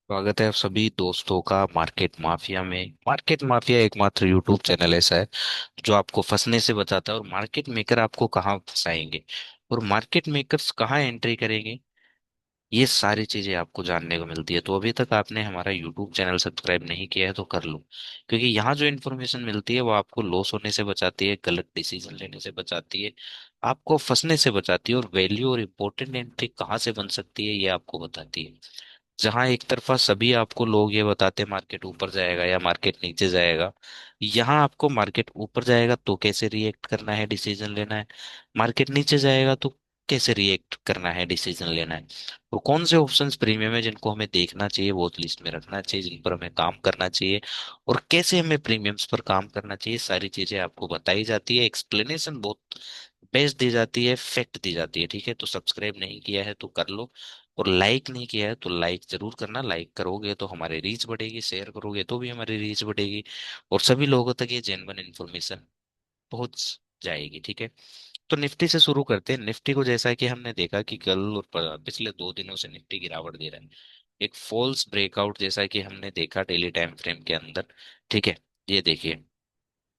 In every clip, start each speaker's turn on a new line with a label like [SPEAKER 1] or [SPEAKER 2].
[SPEAKER 1] स्वागत है आप सभी दोस्तों का मार्केट माफिया में। मार्केट माफिया एकमात्र यूट्यूब चैनल ऐसा है जो आपको फंसने से बचाता है। और मार्केट मेकर आपको कहाँ फंसाएंगे और मार्केट मेकर्स कहाँ एंट्री करेंगे, ये सारी चीजें आपको जानने को मिलती है। तो अभी तक आपने हमारा यूट्यूब चैनल सब्सक्राइब नहीं किया है तो कर लो, क्योंकि यहाँ जो इन्फॉर्मेशन मिलती है वो आपको लॉस होने से बचाती है, गलत डिसीजन लेने से बचाती है, आपको फंसने से बचाती है, और वैल्यू और इम्पोर्टेंट एंट्री कहाँ से बन सकती है ये आपको बताती है। जहां एक तरफा सभी आपको लोग ये बताते हैं मार्केट ऊपर जाएगा या मार्केट नीचे जाएगा, यहाँ आपको मार्केट ऊपर जाएगा तो कैसे रिएक्ट करना है, डिसीजन लेना है। मार्केट नीचे जाएगा तो कैसे रिएक्ट करना है, डिसीजन लेना है। और कौन से ऑप्शंस प्रीमियम है जिनको हमें देखना चाहिए, वॉच लिस्ट में रखना चाहिए, जिन पर हमें काम करना चाहिए, और कैसे हमें प्रीमियम्स पर काम करना चाहिए, सारी चीजें आपको बताई जाती है। एक्सप्लेनेशन बहुत बेस्ट दी जाती है, फैक्ट दी जाती है। ठीक है, तो सब्सक्राइब नहीं किया है तो कर लो, और लाइक नहीं किया है तो लाइक जरूर करना। लाइक करोगे तो हमारी रीच बढ़ेगी, शेयर करोगे तो भी हमारी रीच बढ़ेगी, और सभी लोगों तक ये जेन्युइन इन्फॉर्मेशन पहुंच जाएगी। ठीक है, तो निफ्टी से शुरू करते हैं। निफ्टी को जैसा कि हमने देखा कि कल और पिछले 2 दिनों से निफ्टी गिरावट दे रहा है, एक फॉल्स ब्रेकआउट जैसा कि हमने देखा डेली टाइम फ्रेम के अंदर। ठीक है, ये देखिए,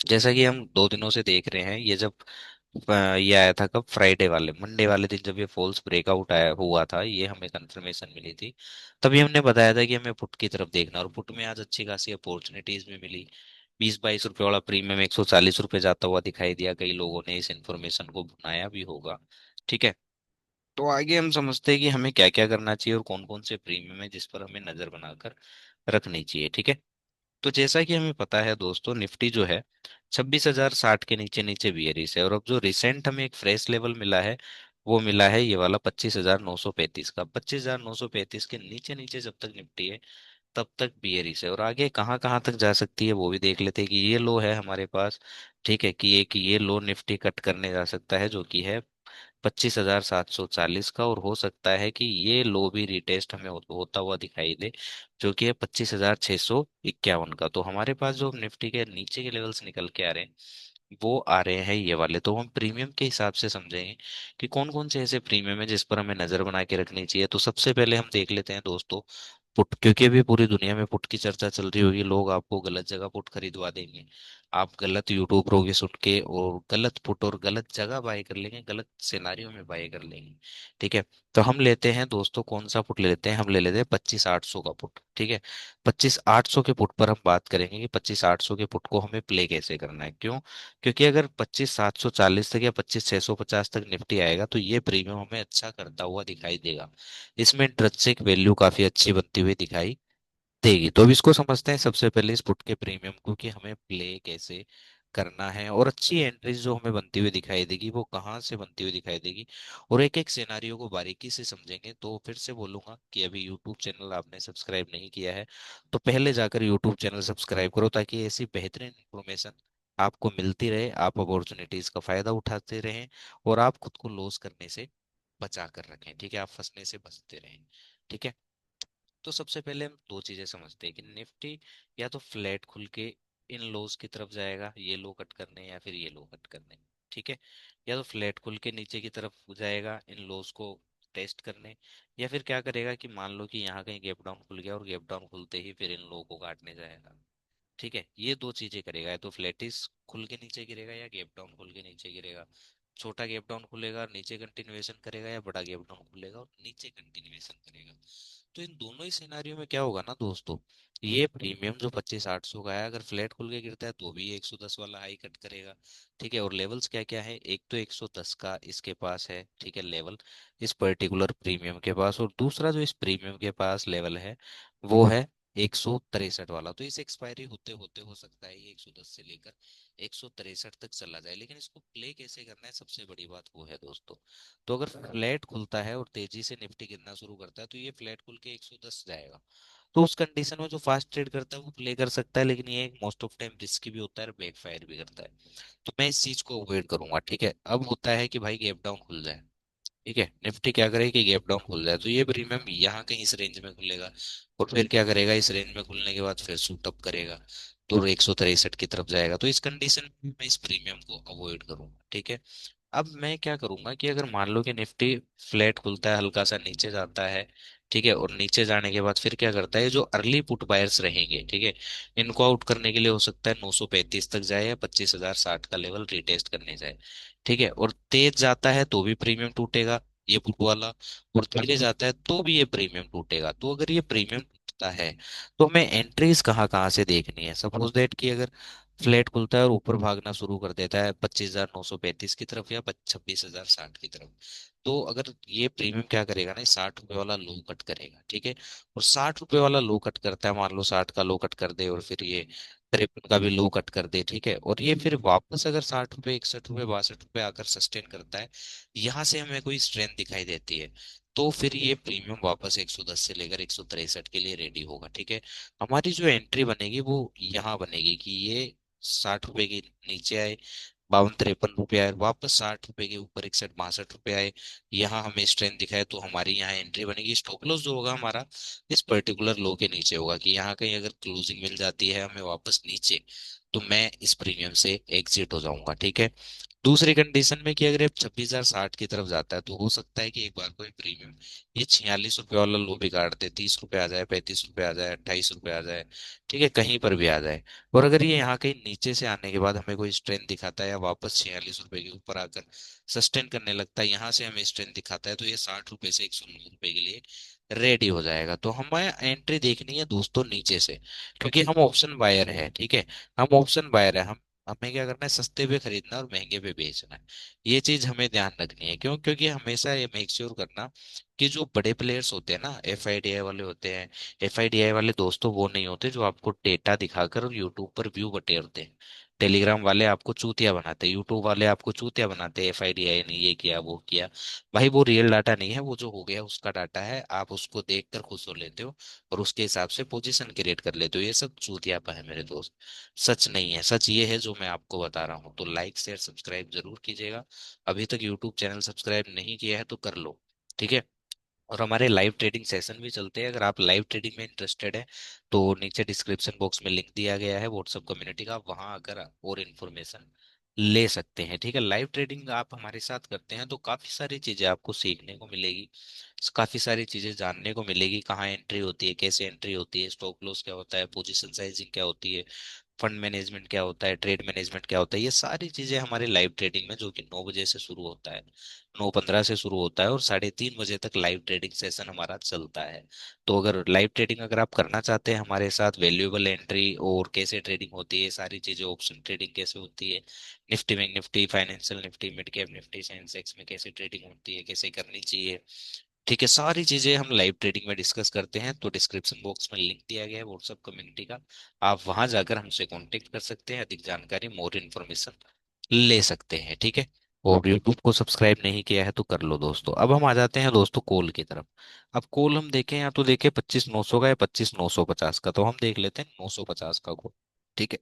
[SPEAKER 1] जैसा कि हम 2 दिनों से देख रहे हैं, ये जब ये आया था कब, फ्राइडे वाले मंडे वाले दिन जब ये फॉल्स ब्रेकआउट आया हुआ था, ये हमें कंफर्मेशन मिली थी। तभी हमने बताया था कि हमें पुट की तरफ देखना, और पुट में आज अच्छी खासी अपॉर्चुनिटीज भी मिली। 20-22 रुपए वाला प्रीमियम 140 रुपए जाता हुआ दिखाई दिया, कई लोगों ने इस इंफॉर्मेशन को भुनाया भी होगा। ठीक है, तो आगे हम समझते हैं कि हमें क्या क्या करना चाहिए और कौन कौन से प्रीमियम है जिस पर हमें नजर बनाकर रखनी चाहिए। ठीक है, तो जैसा कि हमें पता है दोस्तों, निफ्टी जो है 26,060 के नीचे नीचे बियरीस है, और अब जो रिसेंट हमें एक फ्रेश लेवल मिला है वो मिला है ये वाला 25,935 का। 25,935 के नीचे नीचे जब तक निफ्टी है तब तक बियरीस है, और आगे कहाँ कहाँ तक जा सकती है वो भी देख लेते हैं कि ये लो है हमारे पास। ठीक है, कि एक ये लो निफ्टी कट करने जा सकता है जो कि है 25,740 का, और हो सकता है कि ये लो भी रिटेस्ट हमें होता हुआ दिखाई दे जो कि है 25,651 का। तो हमारे पास जो निफ्टी के नीचे के लेवल्स निकल के आ रहे हैं वो आ रहे हैं ये वाले। तो हम प्रीमियम के हिसाब से समझेंगे कि कौन कौन से ऐसे प्रीमियम है जिस पर हमें नजर बना के रखनी चाहिए। तो सबसे पहले हम देख लेते हैं दोस्तों पुट, क्योंकि अभी पूरी दुनिया में पुट की चर्चा चल रही होगी, लोग आपको गलत जगह पुट खरीदवा देंगे, आप गलत यूट्यूब रहोगे सुन के, और गलत पुट और गलत जगह बाय कर लेंगे, गलत सिनारियों में बाय कर लेंगे। ठीक है, तो हम लेते हैं दोस्तों कौन सा पुट ले लेते हैं, हम ले लेते हैं 25,800 का पुट। ठीक है, 25,800 के पुट पर हम बात करेंगे कि 25,800 के पुट को हमें प्ले कैसे करना है। क्यों? क्योंकि अगर 25,740 तक या 25,650 तक निफ्टी आएगा तो ये प्रीमियम हमें अच्छा करता हुआ दिखाई देगा, इसमें इंट्रिंसिक वैल्यू काफी अच्छी बनती हुई दिखाई देगी। तो अब इसको समझते हैं सबसे पहले इस पुट के प्रीमियम को, कि हमें प्ले कैसे करना है, और अच्छी एंट्रीज जो हमें बनती हुई दिखाई देगी वो कहाँ से बनती हुई दिखाई देगी, और एक एक सिनारियो को बारीकी से समझेंगे। तो फिर से बोलूंगा कि अभी यूट्यूब चैनल आपने सब्सक्राइब नहीं किया है तो पहले जाकर यूट्यूब चैनल सब्सक्राइब करो, ताकि ऐसी बेहतरीन इंफॉर्मेशन आपको मिलती रहे, आप अपॉर्चुनिटीज का फायदा उठाते रहें, और आप खुद को लॉस करने से बचा कर रखें। ठीक है, आप फंसने से बचते रहें। ठीक है, तो सबसे पहले हम दो चीजें समझते हैं कि निफ्टी या तो फ्लैट खुल के इन लोज की तरफ जाएगा, ये लो कट करने या फिर ये लो कट करने। ठीक है, या तो फ्लैट खुल के नीचे की तरफ जाएगा इन लोज को टेस्ट करने, या फिर क्या करेगा कि मान लो कि यहाँ कहीं गैप डाउन खुल गया और गैप डाउन खुलते ही फिर इन लो को काटने जाएगा। ठीक है, ये दो चीजें करेगा, या तो फ्लैटिस खुल के नीचे गिरेगा या गैप डाउन खुल के नीचे गिरेगा। छोटा गैप डाउन खुलेगा और नीचे कंटिन्यूएशन करेगा, या बड़ा गैप डाउन खुलेगा और नीचे कंटिन्यूएशन करेगा। तो इन दोनों ही सिनारियों में क्या होगा ना दोस्तों, ये प्रीमियम जो 25,800 का है अगर फ्लैट खुल के गिरता है तो भी 110 वाला हाई कट करेगा। ठीक है, और लेवल्स क्या क्या है, एक तो 110 का इसके पास है, ठीक है, लेवल इस पर्टिकुलर प्रीमियम के पास, और दूसरा जो इस प्रीमियम के पास लेवल है वो है 163 वाला। तो इस एक्सपायरी होते होते हो सकता है ये 110 से लेकर 163 तक चला जाए, लेकिन इसको प्ले कैसे करना है सबसे बड़ी बात वो है दोस्तों। तो अगर फ्लैट खुलता है और तेजी से निफ्टी गिरना शुरू करता है तो ये फ्लैट खुल के 110 जाएगा। तो उस कंडीशन में जो फास्ट ट्रेड करता है वो प्ले कर सकता है, लेकिन ये मोस्ट ऑफ टाइम रिस्की भी होता है और बैकफायर भी करता है। तो मैं इस चीज को अवॉइड करूंगा। ठीक है, अब होता है कि भाई गैप डाउन खुल जाए, ठीक है, निफ्टी क्या करे कि गैप डाउन खुल जाए तो ये प्रीमियम यहाँ कहीं इस रेंज में खुलेगा, और फिर क्या करेगा, इस रेंज में खुलने के बाद फिर शूट अप करेगा तो 163 की तरफ जाएगा। तो इस कंडीशन में मैं इस प्रीमियम को अवॉइड करूंगा। ठीक है, अब मैं क्या करूंगा कि अगर मान लो कि निफ्टी फ्लैट खुलता है, हल्का सा नीचे जाता है, ठीक है, और नीचे जाने के बाद फिर क्या करता है, जो अर्ली पुट बायर्स रहेंगे, ठीक है, इनको आउट करने के लिए हो सकता है 935 तक जाए या 25,060 का लेवल रिटेस्ट करने जाए। ठीक है, और तेज जाता है तो भी प्रीमियम टूटेगा ये पुट वाला, और धीरे जाता है तो भी ये प्रीमियम टूटेगा। तो अगर ये प्रीमियम टूटता है तो हमें एंट्रीज कहाँ कहाँ से देखनी है। सपोज दैट कि अगर फ्लैट खुलता है और ऊपर भागना शुरू कर देता है 25,935 की तरफ या 26,060 की तरफ, तो अगर ये प्रीमियम क्या करेगा ना, 60 रुपए वाला लो कट करेगा। ठीक है, और 60 रुपए वाला लो कट करता है, मान लो 60 का लो कट कर दे और फिर ये 53 का भी लो कट कर दे। ठीक है, और ये फिर वापस अगर 60 रुपए, 61 रुपए, 62 रुपए आकर सस्टेन करता है, यहाँ से हमें कोई स्ट्रेंथ दिखाई देती है, तो फिर ये प्रीमियम वापस 110 से लेकर 163 के लिए रेडी होगा। ठीक है, हमारी जो एंट्री बनेगी वो यहाँ बनेगी कि ये 60 रुपए के नीचे आए, 52-53 रुपए आए, वापस 60 रुपए के ऊपर 61-62 रुपए आए, यहाँ हमें स्ट्रेंथ दिखाए, तो हमारी यहाँ एंट्री बनेगी। स्टॉप लॉस जो होगा हमारा इस पर्टिकुलर लो के नीचे होगा, कि यहाँ कहीं अगर क्लोजिंग मिल जाती है हमें वापस नीचे, तो मैं इस प्रीमियम से एग्जिट हो जाऊंगा। ठीक है, दूसरी कंडीशन में कि अगर ये 26,060 की तरफ जाता है, तो हो सकता है कि एक बार कोई प्रीमियम ये 46 रुपए वाला लो बिगाड़ दे, 30 रुपए आ जाए, 35 रुपए आ जाए, 28 रुपए आ जाए, ठीक है, कहीं पर भी आ जाए। और अगर ये यहाँ कहीं नीचे से आने के बाद हमें कोई स्ट्रेंथ दिखाता है या वापस 46 रुपए के ऊपर आकर सस्टेन करने लगता है, यहाँ से हमें स्ट्रेंथ दिखाता है, तो ये 60 रुपए से 109 रुपए के लिए रेडी हो जाएगा। तो हमें एंट्री देखनी है दोस्तों नीचे से, क्योंकि हम ऑप्शन बायर है। ठीक है, हम ऑप्शन बायर है, हम हमें क्या करना है, सस्ते पे खरीदना और महंगे पे बेचना है। ये चीज हमें ध्यान रखनी है। क्यों? क्योंकि हमेशा ये मेक श्योर करना कि जो बड़े प्लेयर्स होते हैं ना, एफआईडीआई वाले होते हैं, एफआईडीआई वाले दोस्तों वो नहीं होते जो आपको डेटा दिखाकर और यूट्यूब पर व्यू बटेरते हैं। टेलीग्राम वाले आपको चूतिया बनाते हैं, यूट्यूब वाले आपको चूतिया बनाते हैं, एफआईडीआई ने ये किया वो किया। भाई वो रियल डाटा नहीं है, वो जो हो गया उसका डाटा है, आप उसको देखकर खुश हो लेते हो और उसके हिसाब से पोजीशन क्रिएट कर लेते हो। ये सब चूतियापा है मेरे दोस्त, सच नहीं है। सच ये है जो मैं आपको बता रहा हूँ। तो लाइक शेयर सब्सक्राइब जरूर कीजिएगा। अभी तक यूट्यूब चैनल सब्सक्राइब नहीं किया है तो कर लो। ठीक है, और हमारे लाइव ट्रेडिंग सेशन भी चलते हैं। अगर आप लाइव ट्रेडिंग में इंटरेस्टेड है तो नीचे डिस्क्रिप्शन बॉक्स में लिंक दिया गया है व्हाट्सएप कम्युनिटी का, वहां आकर आप और इन्फॉर्मेशन ले सकते हैं। ठीक है, लाइव ट्रेडिंग आप हमारे साथ करते हैं तो काफी सारी चीजें आपको सीखने को मिलेगी, काफी सारी चीजें जानने को मिलेगी, कहाँ एंट्री होती है, कैसे एंट्री होती है, स्टॉप लॉस क्या होता है, पोजीशन साइजिंग क्या होती है, फंड मैनेजमेंट क्या होता है, ट्रेड मैनेजमेंट क्या होता है। ये सारी चीजें हमारे लाइव ट्रेडिंग में, जो कि 9 बजे से शुरू होता है, 9:15 से शुरू होता है और 3:30 बजे तक लाइव ट्रेडिंग सेशन हमारा चलता है। तो अगर लाइव ट्रेडिंग अगर आप करना चाहते हैं हमारे साथ, वैल्यूएबल एंट्री और कैसे ट्रेडिंग होती है, सारी चीजें, ऑप्शन ट्रेडिंग कैसे होती है, Nifty bank Nifty, financial Nifty, mid cap Nifty, Sensex में कैसे ट्रेडिंग होती है, कैसे करनी चाहिए, ठीक है, सारी चीजें हम लाइव ट्रेडिंग में डिस्कस करते हैं। तो डिस्क्रिप्शन बॉक्स में लिंक दिया गया है व्हाट्सएप कम्युनिटी का, आप वहां जाकर हमसे कांटेक्ट कर सकते हैं, अधिक जानकारी, मोर इन्फॉर्मेशन ले सकते हैं। ठीक है, और यूट्यूब को सब्सक्राइब नहीं किया है तो कर लो दोस्तों। अब हम आ जाते हैं दोस्तों कॉल की तरफ। अब कॉल हम देखें, या तो देखें 25,900 का या 25,950 का, तो हम देख लेते हैं 950 का कॉल। ठीक है,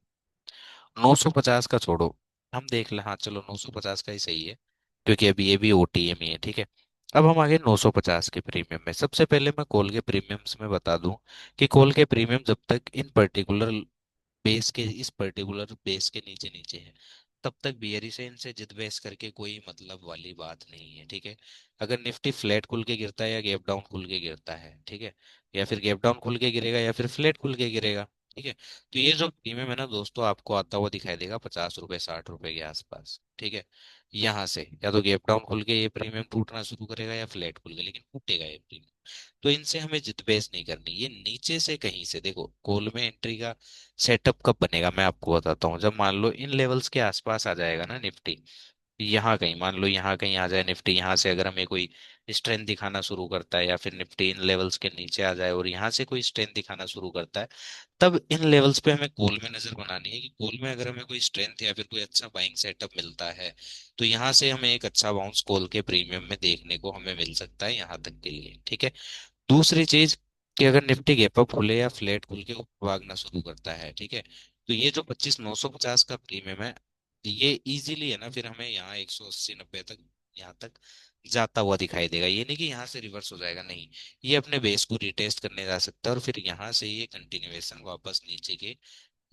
[SPEAKER 1] 950 का छोड़ो, हम देख ले, हाँ चलो 950 का ही सही है, क्योंकि अभी ये भी ओटीएम ही है। ठीक है, अब हम आगे 950 के प्रीमियम में। सबसे पहले मैं कॉल के प्रीमियम्स में बता दूं कि कॉल के प्रीमियम जब तक इन पर्टिकुलर बेस के, इस पर्टिकुलर बेस के नीचे नीचे है, तब तक बियरी से इनसे जिद बहस करके कोई मतलब वाली बात नहीं है। ठीक है, अगर निफ्टी फ्लैट खुल के गिरता है या गैप डाउन खुल के गिरता है, ठीक है, या फिर गैप डाउन खुल के गिरेगा या फिर फ्लैट खुल के गिरेगा, ठीक है, तो ये जो प्रीमियम है ना दोस्तों, आपको आता हुआ दिखाई देगा 50 रुपए, 60 रुपए के आसपास। ठीक है, यहाँ से या तो गैप डाउन खुल के ये प्रीमियम टूटना शुरू करेगा या फ्लैट खुल के, लेकिन टूटेगा ये प्रीमियम। तो इनसे हमें जिद बहस नहीं करनी। ये नीचे से कहीं से देखो, कॉल में एंट्री का सेटअप कब बनेगा मैं आपको बताता हूँ। जब मान लो इन लेवल्स के आसपास आ जाएगा ना निफ्टी, यहाँ कहीं मान लो यहाँ कहीं आ जाए निफ्टी, यहाँ से अगर हमें कोई स्ट्रेंथ दिखाना शुरू करता है, या फिर निफ्टी इन लेवल्स के नीचे आ जाए और यहाँ से कोई स्ट्रेंथ दिखाना शुरू करता है, तब इन लेवल्स पे हमें कॉल में नजर बनानी है कि कॉल में अगर हमें कोई स्ट्रेंथ या फिर कोई अच्छा बाइंग सेटअप मिलता है, तो यहाँ से हमें एक अच्छा बाउंस कॉल के प्रीमियम में देखने को हमें मिल सकता है यहाँ तक के लिए। ठीक है, दूसरी चीज कि अगर निफ्टी गैप अप खुले या फ्लैट खुल के ऊपर भागना शुरू करता है, ठीक है, तो ये जो 25,950 का प्रीमियम है, ये इजीली है ना, फिर हमें यहाँ 180-90 तक, यहाँ तक जाता हुआ दिखाई देगा। ये नहीं कि यहाँ से रिवर्स हो जाएगा, नहीं, ये अपने बेस को रिटेस्ट करने जा सकता है और फिर यहाँ से ये कंटिन्यूएशन वापस नीचे के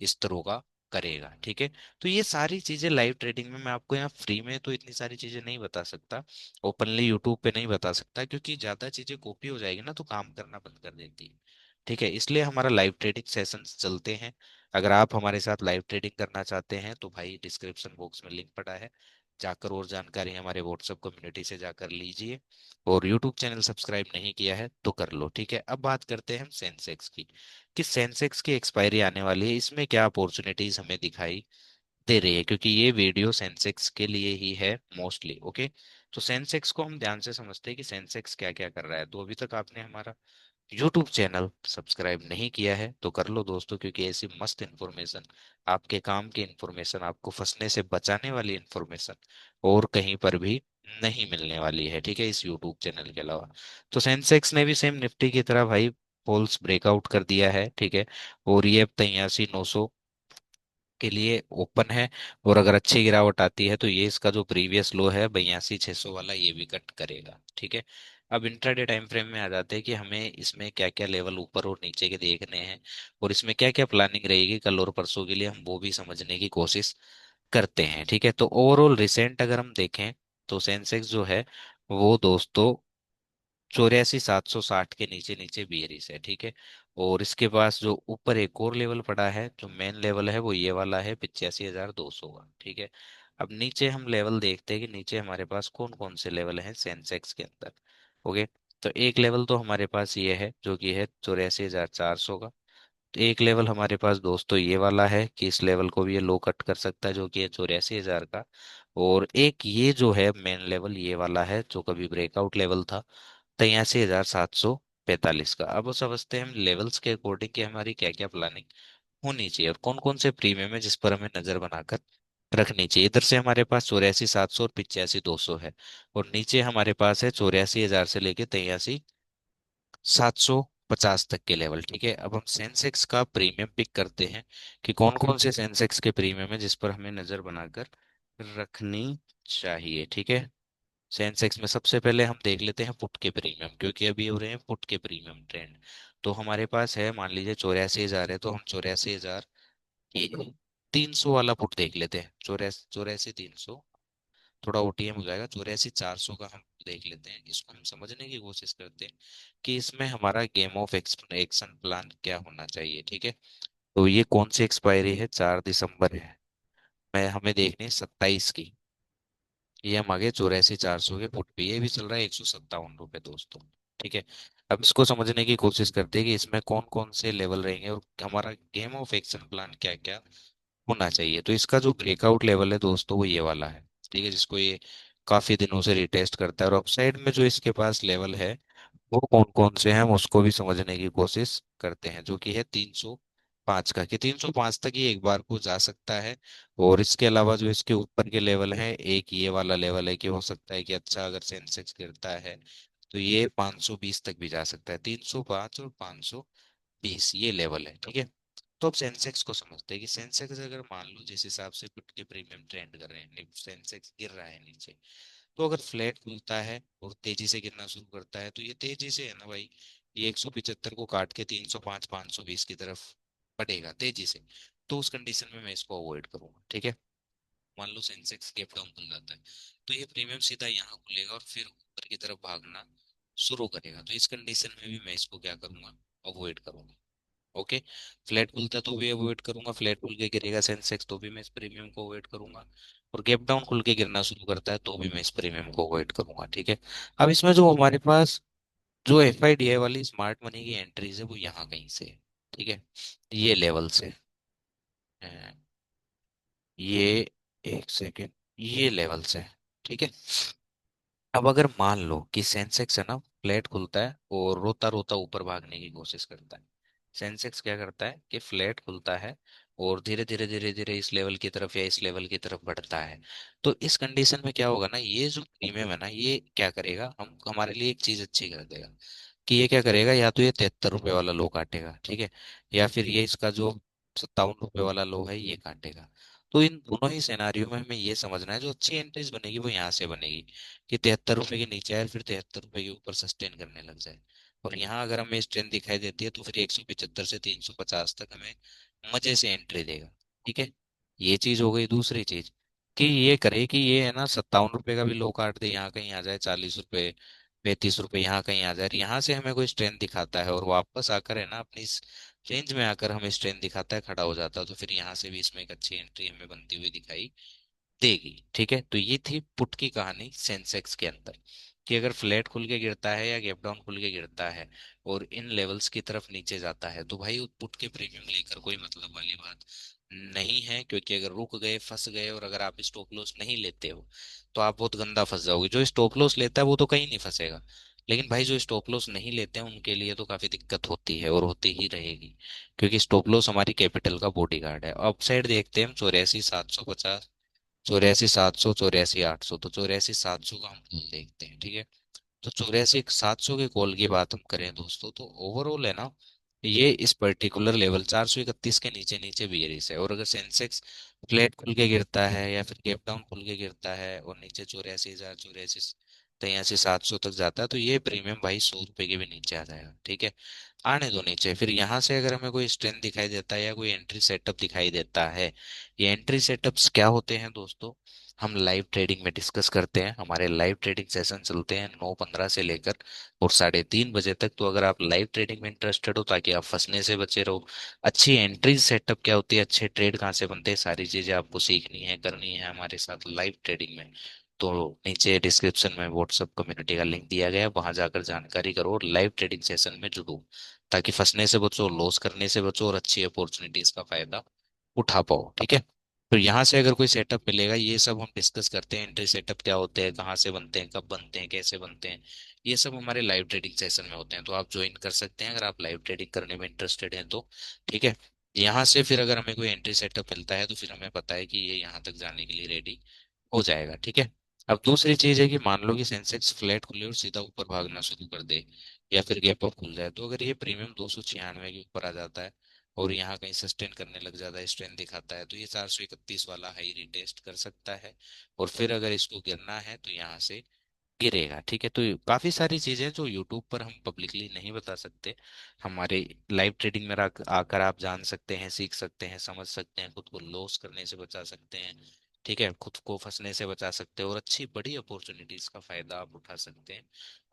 [SPEAKER 1] स्तरों का करेगा। ठीक है। तो ये सारी चीजें लाइव ट्रेडिंग में मैं आपको यहाँ फ्री में तो इतनी सारी चीजें नहीं बता सकता, ओपनली यूट्यूब पे नहीं बता सकता, क्योंकि ज्यादा चीजें कॉपी हो जाएगी ना तो काम करना बंद कर देती है। ठीक है, इसलिए हमारा लाइव ट्रेडिंग सेशंस चलते हैं। अगर आप हमारे साथ लाइव ट्रेडिंग करना चाहते हैं तो भाई डिस्क्रिप्शन बॉक्स में लिंक पड़ा है, जाकर और जानकारी हमारे व्हाट्सएप कम्युनिटी से जाकर लीजिए। और यूट्यूब चैनल सब्सक्राइब नहीं किया है तो कर लो। ठीक है, अब बात करते हैं हम सेंसेक्स की, कि सेंसेक्स की एक्सपायरी आने वाली है, इसमें क्या अपॉर्चुनिटीज हमें दिखाई दे रही है, क्योंकि ये वीडियो सेंसेक्स के लिए ही है मोस्टली। ओके, तो सेंसेक्स को हम ध्यान से समझते हैं कि सेंसेक्स क्या क्या कर रहा है। तो अभी तक आपने हमारा यूट्यूब चैनल सब्सक्राइब नहीं किया है तो कर लो दोस्तों, क्योंकि ऐसी मस्त इन्फॉर्मेशन, आपके काम की इन्फॉर्मेशन, आपको फंसने से बचाने वाली इन्फॉर्मेशन और कहीं पर भी नहीं मिलने वाली है। ठीक है, इस यूट्यूब चैनल के अलावा। तो सेंसेक्स ने भी सेम निफ्टी की तरह भाई फॉल्स ब्रेकआउट कर दिया है। ठीक है, और ये अब 83,900 के लिए ओपन है। और अगर अच्छी गिरावट आती है तो ये इसका जो प्रीवियस लो है 82,600 वाला, ये भी कट करेगा। ठीक है, अब इंट्राडे टाइम फ्रेम में आ जाते हैं कि हमें इसमें क्या क्या लेवल ऊपर और नीचे के देखने हैं, और इसमें क्या क्या प्लानिंग रहेगी कल और परसों के लिए, हम वो भी समझने की कोशिश करते हैं। ठीक है, तो ओवरऑल रिसेंट अगर हम देखें तो सेंसेक्स जो है वो दोस्तों 84,760 के नीचे नीचे बियरिश है। ठीक है, और इसके पास जो ऊपर एक और लेवल पड़ा है, जो मेन लेवल है वो ये वाला है 85,200 का। ठीक है, अब नीचे हम लेवल देखते हैं कि नीचे हमारे पास कौन कौन से लेवल हैं सेंसेक्स के अंदर। ओके, तो एक लेवल तो हमारे पास ये है जो कि है 84,400 का। तो एक लेवल हमारे पास दोस्तों ये वाला है कि इस लेवल को भी ये लो कट कर सकता है, जो कि है 84,000 का। और एक ये जो है मेन लेवल ये वाला है, जो कभी ब्रेकआउट लेवल था 83,745 का। अब समझते हैं हम लेवल्स के अकॉर्डिंग कि हमारी क्या क्या प्लानिंग होनी चाहिए और कौन कौन से प्रीमियम है जिस पर हमें नजर बनाकर रखनी चाहिए। इधर से हमारे पास 84,700 और 85,200 है, और नीचे हमारे पास है 84,000 से लेके 83,750 तक के लेवल। ठीक है, अब हम सेंसेक्स का प्रीमियम पिक करते हैं कि कौन कौन से सेंसेक्स के प्रीमियम है जिस पर हमें नजर बनाकर रखनी चाहिए। ठीक है, सेंसेक्स में सबसे पहले हम देख लेते हैं पुट के प्रीमियम, क्योंकि अभी हो रहे हैं पुट के प्रीमियम ट्रेंड। तो हमारे पास है, मान लीजिए 84,000 है, तो हम 84,300 वाला पुट देख लेते हैं। 84,300, थोड़ा ओटीएम हो जाएगा, 84,400 का हम देख लेते हैं। इसको हम समझने की कोशिश करते हैं कि इसमें हमारा गेम ऑफ एक्शन प्लान क्या होना चाहिए। ठीक है, तो ये कौन सी एक्सपायरी है, 4 दिसंबर है, मैं हमें देखनी है 27 की। ये हम आगे 84,400 के फुट पे, ये भी चल रहा है 157 रुपये दोस्तों। ठीक है, अब इसको समझने की कोशिश करते हैं कि इसमें कौन कौन से लेवल रहेंगे और हमारा गेम ऑफ एक्शन प्लान क्या क्या होना चाहिए। तो इसका जो ब्रेकआउट लेवल है दोस्तों वो ये वाला है। ठीक है, जिसको ये काफी दिनों से रिटेस्ट करता है, और अपसाइड में जो इसके पास लेवल है वो कौन कौन से हैं हम उसको भी समझने की कोशिश करते हैं, जो कि है 305 का, कि 305 तक ही एक बार को जा सकता है। और इसके अलावा जो इसके ऊपर के लेवल है, एक ये वाला लेवल है कि हो सकता है कि अच्छा अगर सेंसेक्स गिरता है तो ये 520 तक भी जा सकता है। 305 और 520 ये लेवल है। ठीक है, तो अब सेंसेक्स को समझते हैं कि सेंसेक्स अगर मान लो जिस हिसाब से पुट के प्रीमियम ट्रेंड कर रहे हैं, सेंसेक्स गिर रहा है नीचे, तो अगर फ्लैट खुलता है और तेजी से गिरना शुरू करता है तो ये तेजी से है ना भाई, ये 175 को काट के 305 520 की तरफ बढ़ेगा तेजी से। तो उस कंडीशन में मैं इसको अवॉइड करूंगा। ठीक है, मान लो सेंसेक्स गैप डाउन खुल जाता है तो ये प्रीमियम सीधा यहाँ खुलेगा और फिर ऊपर की तरफ भागना शुरू करेगा, तो इस कंडीशन में भी मैं इसको क्या करूंगा, अवॉइड करूंगा। ओके, फ्लैट खुलता तो भी अवॉइड करूंगा, फ्लैट खुल के गिरेगा सेंसेक्स तो भी मैं इस प्रीमियम को अवॉइड करूंगा, और गैप डाउन खुल के गिरना शुरू करता है तो भी मैं इस प्रीमियम को अवॉइड करूंगा। ठीक है, अब इसमें जो हमारे पास जो FIDI वाली स्मार्ट मनी की एंट्रीज है वो यहाँ कहीं से है। ठीक है, ये लेवल से है, ये एक सेकेंड, ये लेवल से है। ठीक है, अब अगर मान लो कि सेंसेक्स है ना फ्लैट खुलता है और रोता रोता ऊपर भागने की कोशिश करता है, सेंसेक्स क्या करता है कि फ्लैट खुलता है और धीरे धीरे धीरे धीरे इस लेवल की तरफ या इस लेवल की तरफ बढ़ता है। तो इस कंडीशन में क्या होगा ना, ये जो प्रीमियम है ना ये क्या करेगा, हम हमारे लिए एक चीज अच्छी कर देगा, कि ये क्या करेगा, या तो ये 73 रुपये वाला लो काटेगा। ठीक है, या फिर ये इसका जो 57 रुपये वाला लो है ये काटेगा। तो इन दोनों ही सिनारियों में हमें ये समझना है जो अच्छी एंट्रीज बनेगी वो यहाँ से बनेगी, कि 73 रुपये के नीचे आए फिर 73 रुपये के ऊपर सस्टेन करने लग जाए। और यहाँ अगर हमें स्ट्रेंथ दिखाई देती है तो फिर 175 से 350 तक हमें मजे से एंट्री देगा। ठीक है, ये चीज हो गई। दूसरी चीज कि ये करे कि ये है ना 57 रुपए का भी लो काट दे, यहाँ कहीं आ जाए 40 रुपए, 35 रुपए यहाँ कहीं आ जाए, यहाँ से हमें कोई स्ट्रेंथ दिखाता है और वापस आकर है ना अपनी इस रेंज में आकर हमें स्ट्रेंथ दिखाता है, खड़ा हो जाता है, तो फिर यहाँ से भी इसमें एक अच्छी एंट्री हमें बनती हुई दिखाई देगी। ठीक है, तो ये थी पुट की कहानी सेंसेक्स के अंदर, कि अगर फ्लैट खुल के गिरता है या गैप डाउन खुल के गिरता है और इन लेवल्स की तरफ नीचे जाता है, तो भाई पुट के प्रीमियम लेकर कोई मतलब वाली बात नहीं है। क्योंकि अगर रुक गए, फंस गए, और अगर आप स्टॉप लॉस नहीं लेते हो तो आप बहुत गंदा फंस जाओगे। जो स्टॉप लॉस लेता है वो तो कहीं नहीं फंसेगा, लेकिन भाई जो स्टॉप लॉस नहीं लेते हैं उनके लिए तो काफी दिक्कत होती है और होती ही रहेगी। क्योंकि स्टॉप लॉस हमारी कैपिटल का बॉडी गार्ड है। अपसाइड देखते हैं हम 84,750, 84,700, 84,800, तो 84,700 का हम कॉल देखते हैं। ठीक है, तो 84,700 के कॉल की बात हम करें दोस्तों, तो ओवरऑल है ना, ये इस पर्टिकुलर लेवल 431 के नीचे नीचे बियरिश है। और अगर सेंसेक्स फ्लैट खुल के गिरता है या फिर गैप डाउन खुल के गिरता है और नीचे 84,000, 83,700 तक जाता है, तो ये प्रीमियम भाई 100 रुपए के भी नीचे आ जाएगा। ठीक है, आने दो नीचे। फिर यहाँ से अगर हमें कोई स्ट्रेंथ दिखाई देता है या कोई एंट्री सेटअप दिखाई देता है, ये एंट्री सेटअप्स क्या होते हैं दोस्तों, हम लाइव ट्रेडिंग में डिस्कस करते हैं। हमारे लाइव ट्रेडिंग सेशन चलते हैं 9:15 से लेकर और 3:30 बजे तक। तो अगर आप लाइव ट्रेडिंग में इंटरेस्टेड हो, ताकि आप फंसने से बचे रहो, अच्छी एंट्री सेटअप क्या होती है, अच्छे ट्रेड कहाँ से बनते हैं, सारी चीजें आपको सीखनी है, करनी है हमारे साथ लाइव ट्रेडिंग में, तो नीचे डिस्क्रिप्शन में व्हाट्सएप कम्युनिटी का लिंक दिया गया है, वहां जाकर जानकारी करो और लाइव ट्रेडिंग सेशन में जुड़ो, ताकि फंसने से बचो, लॉस करने से बचो और अच्छी अपॉर्चुनिटीज का फायदा उठा पाओ। ठीक है, तो यहाँ से अगर कोई सेटअप मिलेगा, ये सब हम डिस्कस करते हैं। एंट्री सेटअप क्या होते हैं, कहाँ से बनते हैं, कब बनते हैं, कैसे बनते हैं, ये सब हमारे लाइव ट्रेडिंग सेशन में होते हैं। तो आप ज्वाइन कर सकते हैं अगर आप लाइव ट्रेडिंग करने में इंटरेस्टेड हैं तो। ठीक है, यहाँ से फिर अगर हमें कोई एंट्री सेटअप मिलता है तो फिर हमें पता है कि ये यहाँ तक जाने के लिए रेडी हो जाएगा। ठीक है, अब दूसरी चीज है कि मान लो कि सेंसेक्स फ्लैट खुले और सीधा ऊपर भागना शुरू कर दे या फिर गैप अप खुल जाए, तो अगर ये प्रीमियम 296 के ऊपर आ जाता है और यहाँ कहीं सस्टेन करने लग जाता है, स्ट्रेंथ दिखाता है, तो ये 431 वाला हाई रिटेस्ट कर सकता है। और फिर अगर इसको गिरना है तो यहाँ से गिरेगा। ठीक है, तो काफी सारी चीजें जो यूट्यूब पर हम पब्लिकली नहीं बता सकते, हमारे लाइव ट्रेडिंग में आकर आप जान सकते हैं, सीख सकते हैं, समझ सकते हैं, खुद को लॉस करने से बचा सकते हैं। ठीक है, खुद को फंसने से बचा सकते हैं और अच्छी बड़ी अपॉर्चुनिटीज का फायदा आप उठा सकते हैं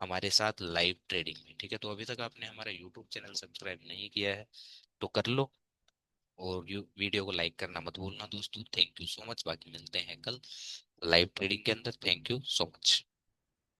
[SPEAKER 1] हमारे साथ लाइव ट्रेडिंग में। ठीक है, तो अभी तक आपने हमारा यूट्यूब चैनल सब्सक्राइब नहीं किया है तो कर लो, और वीडियो को लाइक करना मत भूलना दोस्तों। थैंक यू सो मच, बाकी मिलते हैं कल लाइव ट्रेडिंग के अंदर। Thank you so much.